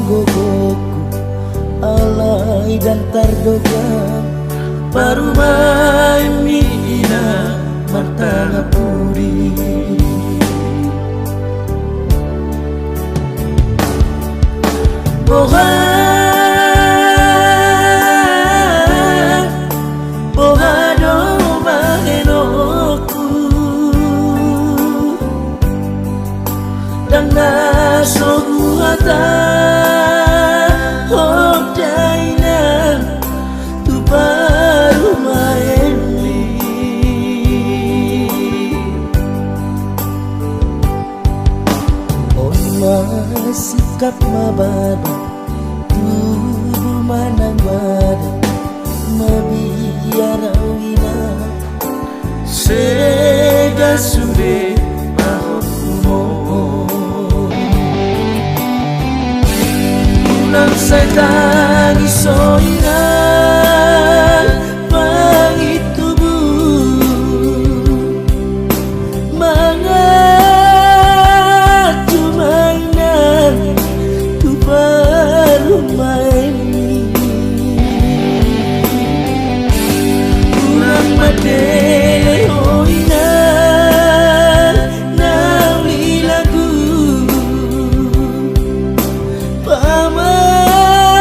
gogoku alay dan terdoga parumai mina martanga puri Bohado mahenoku dan nasoguata hodaina tu baru maeni on masikap mabada tubuh manang bada mabiarawina sega sude mahokumo unang setan isoina pangitubuh mangatu mainan tu baru maini unang madele hoina nauli lagu pamang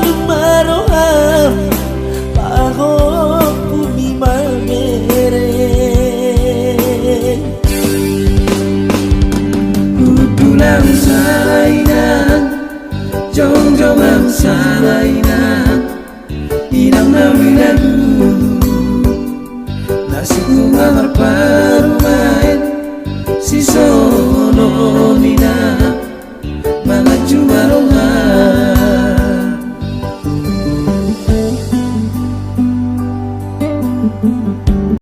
lumaroham pahoku ni mamere kutulang salainan jong-jong ang salainan inang nauli lagu nasiku ngamar parumain si sono nina mga jumarongan